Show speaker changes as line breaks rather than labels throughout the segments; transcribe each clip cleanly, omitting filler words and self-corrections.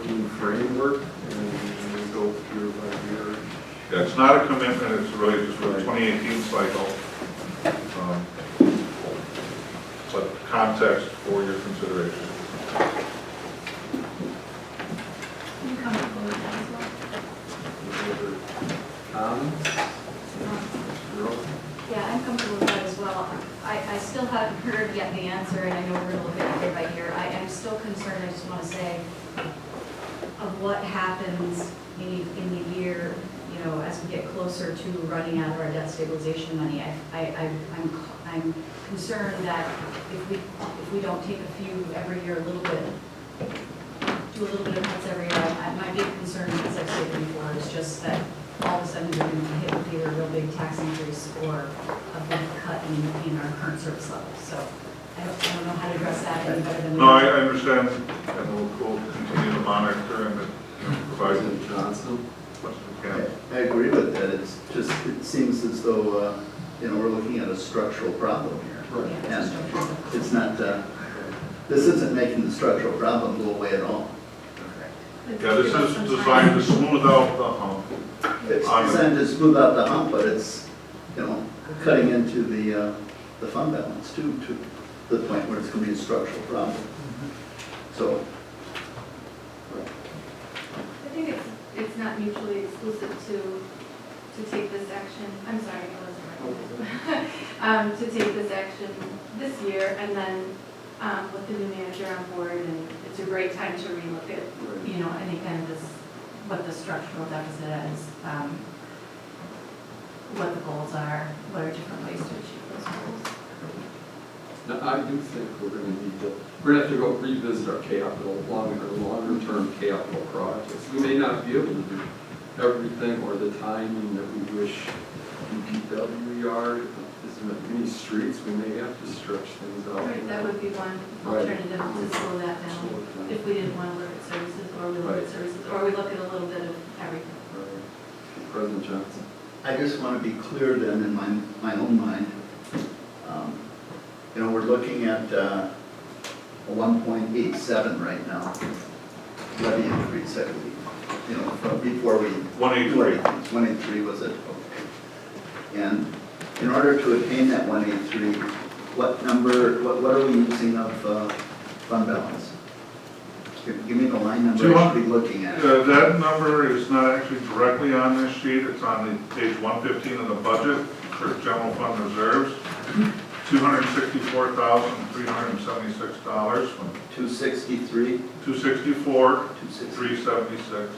working framework and we go year by year.
Yeah, it's not a commitment, it's really just for the 2018 cycle. But context for your consideration.
You comfortable with that as well? Yeah, I'm comfortable with that as well. I still haven't heard yet the answer, and I know we're going to look at it year by year. I am still concerned, I just want to say, of what happens in the year, you know, as we get closer to running out of our debt stabilization money. I'm concerned that if we don't take a few every year, do a little bit of cuts every year, my big concern, as I've said before, is just that all of a sudden we're going to hit with either a real big tax increase or a big cut in our current service levels. So I don't know how to address that any better than we
No, I understand, and we'll continue to monitor and provide
President Johnson.
what we can.
I agree with that. It's just, it seems as though, you know, we're looking at a structural problem here.
Right.
Yeah, it's a
And
structural.
it's not, this isn't making the structural problem go away at all.
Yeah, this is designed to smooth out the hump.
It's designed to smooth out the hump, but it's, you know, cutting into the fund balance too, to the point where it's going to be a structural problem. So,
I think it's not mutually exclusive to take this action, I'm sorry, I wasn't recognized. To take this action this year and then with the new manager on board, and it's a great time to relook at, you know, any kind of this, what the structural deficit is, what the goals are, what are different ways to achieve those goals.
Now, I do think we're going to need to, we're going to have to go revisit our longer term capital projects. We may not be able to do everything or the timing that we wish DPW yard, as many streets, we may have to stretch things out.
Right, that would be one alternative to slow that down, if we didn't want to look at services, or we look at services, or we look at a little bit of everything.
Right. President Johnson.
I just want to be clear then in my own mind. You know, we're looking at a 1.87 right now, levy increase, I believe. You know, from before we.
183.
183 was it? Okay. And in order to attain that 183, what number, what are we using of fund balance? Give me the line number I should be looking at.
That number is not actually directly on this sheet. It's on the page 115 of the budget for general fund reserves. $264,376 from
263,
264,
263,
376.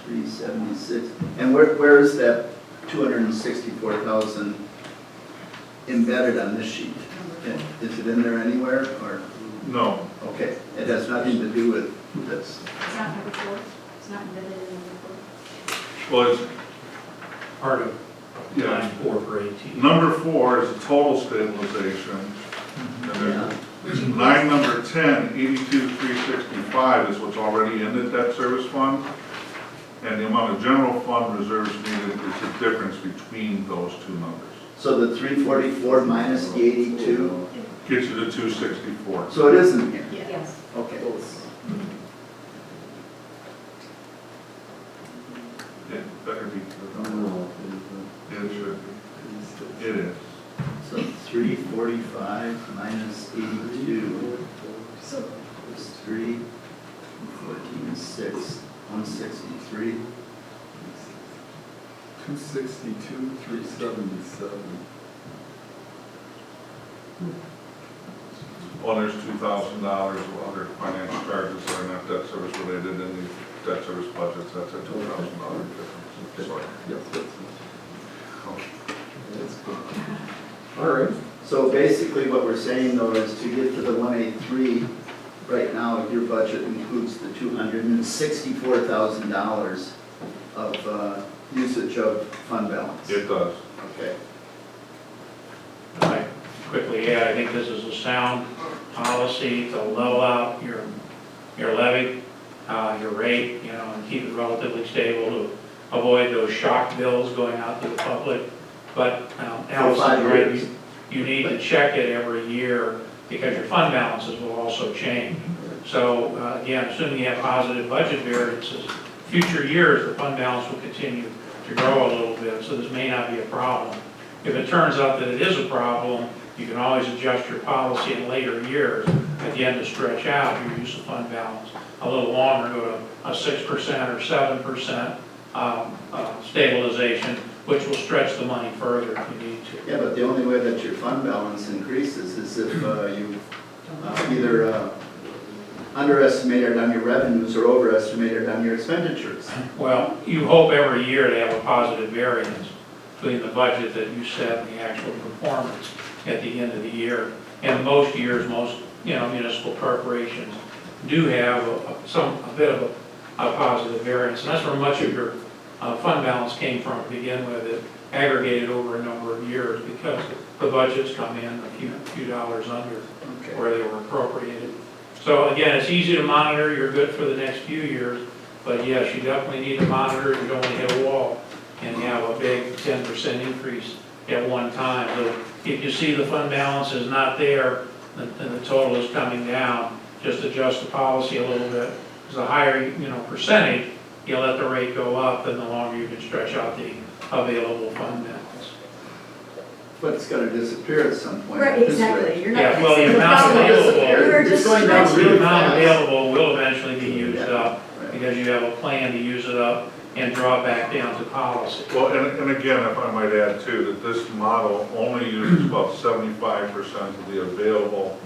376. And where is that 264,000 embedded on this sheet? Is it in there anywhere, or?
No.
Okay, it has nothing to do with this.
It's not number 4. It's not embedded in number 4.
Well, it's
Part of
Yeah.
line 4 for 18.
number 4 is the total stabilization. And
Yeah.
then line number 10, 82,365 is what's already in the debt service fund. And the amount of general fund reserves needed is the difference between those two numbers.
So the 344 minus the 82,
Gets you to 264.
so it isn't here.
Yes.
Okay.
It better be.
No,
It should be. It is.
So 345 minus 82
So
is 314 is 6, 163.
262, 377.
Well, there's $2,000 of other financial charges that are not debt service related in the debt service budgets. That's a $2,000 difference. Sorry.
Yes, that's good. All right.
So basically what we're saying though is to get to the 183, right now your budget includes the $264,000 of usage of fund balance.
It does.
Okay.
I quickly add, I think this is a sound policy to level out your levy, your rate, you know, and keep it relatively stable to avoid those shock bills going out to the public. But Allison's right, you need to check it every year because your fund balances will also change. So again, assuming you have positive budget variances, future years, the fund balance will continue to grow a little bit, so this may not be a problem. If it turns out that it is a problem, you can always adjust your policy in later years, again, to stretch out your use of fund balance a little longer, go to a 6% or 7% stabilization, which will stretch the money further if you need to.
Yeah, but the only way that your fund balance increases is if you either underestimated on your revenues or overestimated on your expenditures.
Well, you hope every year to have a positive variance between the budget that you set and the actual performance at the end of the year. And most years, most municipal corporations do have a bit of a positive variance. And that's where much of your fund balance came from to begin with. It aggregated over a number of years because the budgets come in a few dollars under where they were appropriated. So again, it's easy to monitor. You're good for the next few years. But yes, you definitely need to monitor if you don't want to hit a wall and have a big 10% increase at one time. So if you see the fund balance is not there and the total is coming down, just adjust the policy a little bit. Because the higher percentage, you let the rate go up, and the longer you can stretch out the available fund balance.
But it's gonna disappear at some point.
Right,
at this
exactly,
rate.
you're not.
Yeah, well, the
fixing
amount
problem.
available-
We're
It's
just
going down
stretching.
really
The amount
fast.
available will eventually be used
Yeah.
up because you have a plan to use it up and draw it back down to policy.
Well, and again, if I might add too, that this model only uses about 75% of the available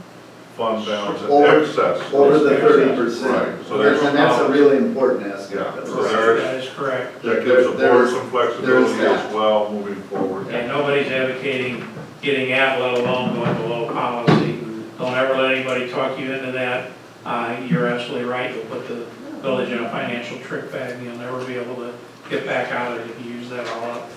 fund balance in
Over-
excess.
Over the
Right,
30%.
so there's
And that's a really important aspect
Yeah,
of
so
this.
there-
That is correct.
That gives the board
There's-
some flexibility
there's
as
that.
well moving forward.
And nobody's advocating getting at, let alone going below policy. Don't ever let anybody talk you into that. You're absolutely right. You'll put the village in a financial trick bag, and you'll never be able to get back out of it if you use that all up.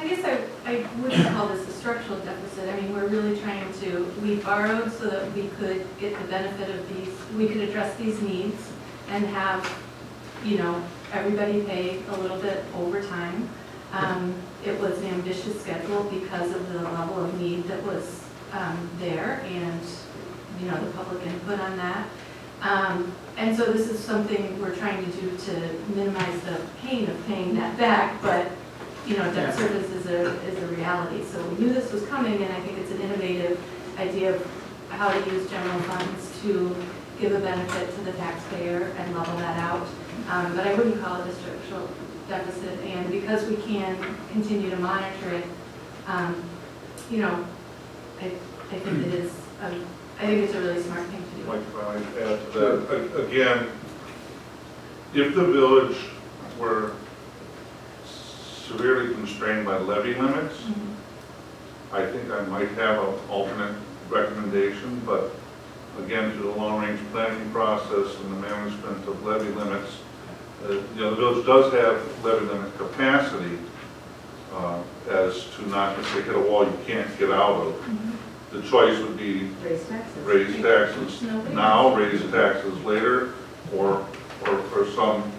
I guess I wouldn't call this a structural deficit. I mean, we're really trying to, we borrowed so that we could get the benefit of these, we could address these needs and have, everybody pay a little bit over time. It was an ambitious schedule because of the level of need that was there and, the public input on that. And so this is something we're trying to do to minimize the pain of paying that back, but, debt service is a reality. So we knew this was coming, and I think it's an innovative idea of how to use general funds to give a benefit to the taxpayer and level that out. But I wouldn't call it a structural deficit, and because we can continue to monitor it, I think it is, I think it's a really smart thing to do.
Like if I might add to that, again, if the village were severely constrained by levy limits, I think I might have an alternate recommendation, but again, through the long-range planning process and the management of levy limits, the village does have levy limit capacity as to not to hit a wall you can't get out of. The choice would be
Raise taxes.
raise taxes now, raise taxes later, or some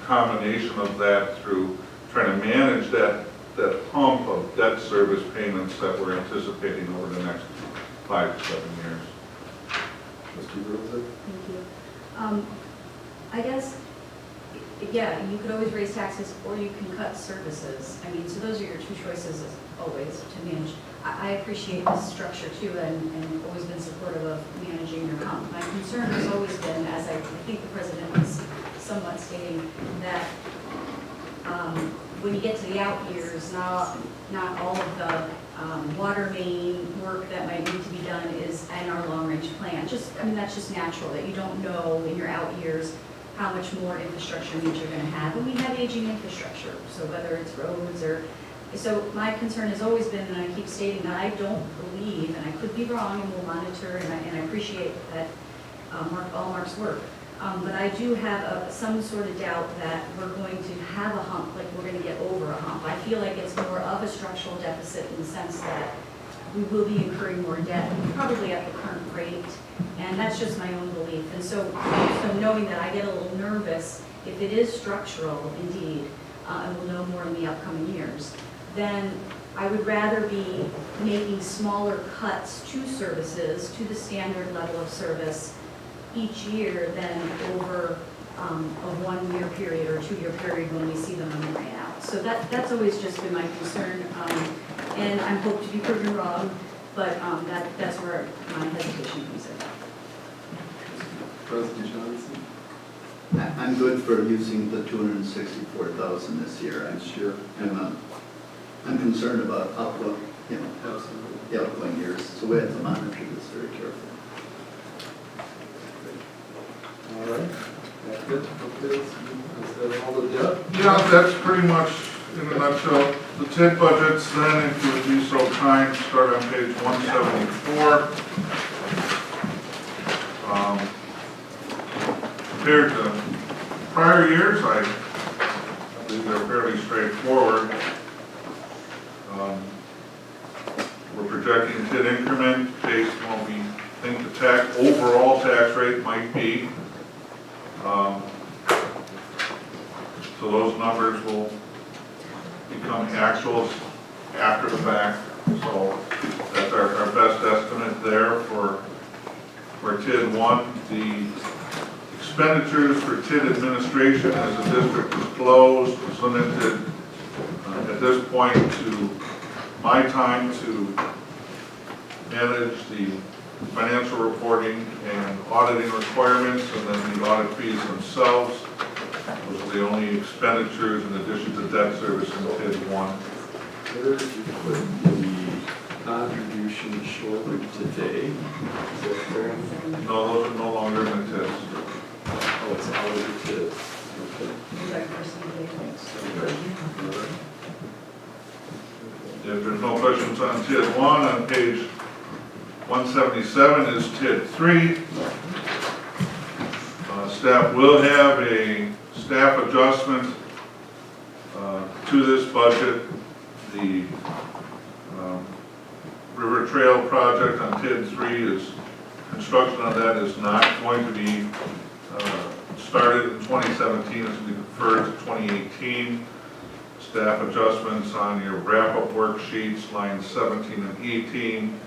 combination of that through trying to manage that hump of debt service payments that we're anticipating over the next 5 to 7 years.
Mr. Grosek?
Thank you. I guess, yeah, you could always raise taxes or you can cut services. I mean, so those are your two choices as always to manage. I appreciate this structure too and always been supportive of managing your hump. My concern has always been, as I think the president was somewhat stating, that when you get to the out years, not all of the water main work that might need to be done is in our long-range plan. That's just natural, that you don't know in your out years how much more infrastructure needs you're going to have. And we have aging infrastructure, so whether it's roads or... So my concern has always been, and I keep stating that I don't believe, and I could be wrong, and we'll monitor, and I appreciate that all Mark's work, but I do have some sort of doubt that we're going to have a hump, like we're going to get over a hump. I feel like it's more of a structural deficit in the sense that we will be incurring more debt, probably at the current rate, and that's just my own belief. And so knowing that, I get a little nervous if it is structural indeed, and we'll know more in the upcoming years, then I would rather be making smaller cuts to services, to the standard level of service each year than over a 1 year period or a 2 year period when we see the money ran out. So that's always just been my concern, and I hope to be proven wrong, but that's where my hesitation comes in.
President Johnson?
I'm good for using the 264,000 this year.
Sure.
I'm concerned about outlook,
Absolutely.
the outgoing years, so we have to monitor this very carefully.
All right. That's good. Okay, is that all of Jeff?
Yeah, that's pretty much in a nutshell. The TID budgets then, if you would be so kind, start on page 174. Compared to prior years, I believe they're fairly straightforward. We're projecting TID increment based on what we think the overall tax rate might be. So those numbers will become actuals after the fact. So that's our best estimate there for TID 1. The expenditures for TID administration as the district is closed is limited at this point to my time to manage the financial reporting and auditing requirements, and then the audit fees themselves. Those are the only expenditures in addition to debt service in TID 1.
Where did you put the contribution to Shorewood today? Is that fair?
No, those are no longer in the TIDs.
Oh, it's out of the TID. Okay.
Is that person
Okay. All right.
If there's no questions on TID 1, on page 177 is TID 3. Staff will have a staff adjustment to this budget. The River Trail project on TID 3 is, construction on that is not going to be started in 2017, it's going to be deferred to 2018. Staff adjustments on your wrap-up worksheets, lines 17 and 18,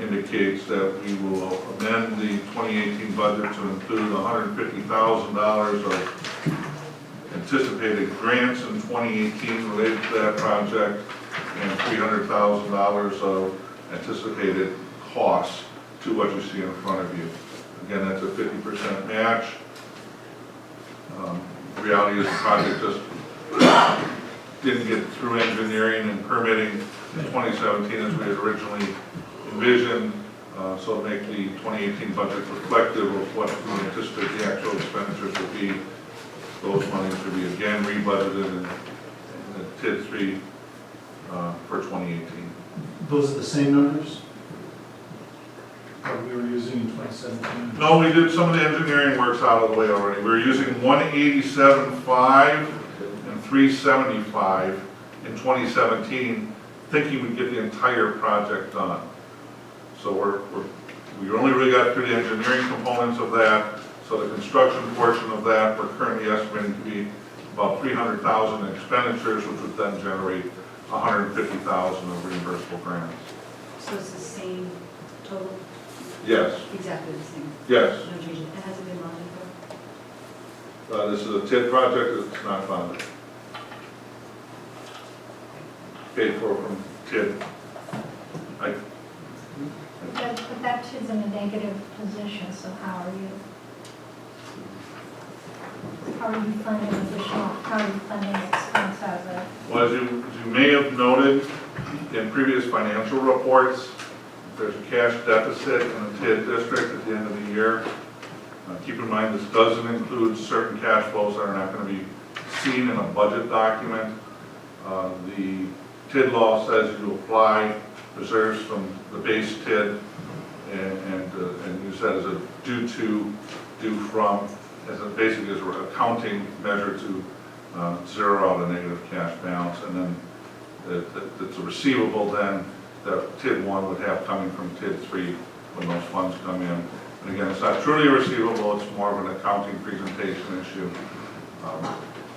indicates that we will amend the 2018 budget to include $150,000 of anticipated grants in 2018 related to that project, and $300,000 of anticipated costs to what you see in front of you. Again, that's a 50% match. The reality is the project just didn't get through engineering and permitting in 2017 as we had originally envisioned, so to make the 2018 budget reflective of what we anticipate the actual expenditures will be. Those monies will be again rebudgeted in the TID 3 for 2018.
Those are the same numbers that we were using in 2017?
No, we did some of the engineering works out of the way already. We were using 187.5 and 375 in 2017, thinking we'd get the entire project done. So we only really got through the engineering components of that. So the construction portion of that, we're currently estimating to be about $300,000 in expenditures, which would then generate $150,000 of reimbursable grants.
So it's the same total?
Yes,
Exactly the same?
yes.
No change, it hasn't been monitored for?
This is a TID project, it's not funded. Paid for from TID.
But that is in a negative position, so how are you funding additional, how are you funding expense as a?
Well, as you may have noted in previous financial reports, there's a cash deficit in the TID district at the end of the year. Keep in mind, this doesn't include certain cash flows that are not going to be seen in a budget document. The TID law says you apply reserves from the base TID and use that as a due to, due from, as a basically as an accounting measure to zero out a negative cash balance, and then it's a receivable then that TID 1 would have coming from TID 3 when those funds come in. And again, it's not truly a receivable, it's more of an accounting presentation issue,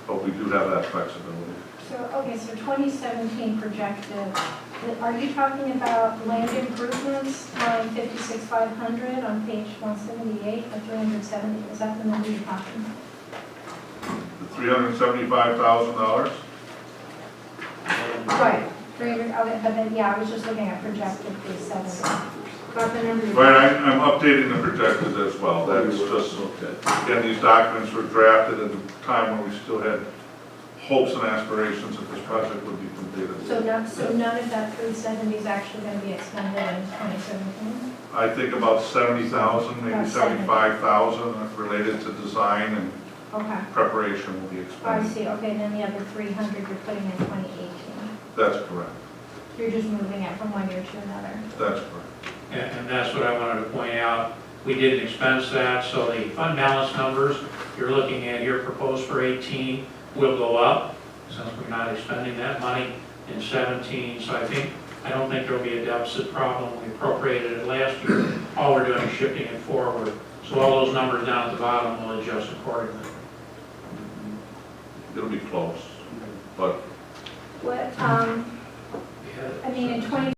but we do have that flexibility.
So, okay, so 2017 projected, are you talking about land improvements, line 56,500 on page 178 of 370? Is that the number you're talking about?
The $375,000?
Right, 300, okay, but then, yeah, I was just looking at projected 370. Got the number?
Right, I'm updating the projected as well. That's just,
Okay.
again, these documents were drafted at a time when we still had hopes and aspirations that this project would be completed.
So none of that 370 is actually going to be expended in 2017?
I think about 70,000, maybe
About 70.
75,000 related to design and
Okay,
preparation will be
I
expended.
see, okay, then the other 300 you're putting in 2018.
That's correct.
You're just moving it from one year to another.
That's correct.
And that's what I wanted to point out. We didn't expense that, so the fund balance numbers you're looking at here proposed for 18 will go up, since we're not expending that money in 17. So I don't think there'll be a deficit problem. We appropriated it last year. All we're doing is shifting it forward. So all those numbers down at the bottom will adjust accordingly.
It'll be close, but
What,
We had it.
I mean, in 20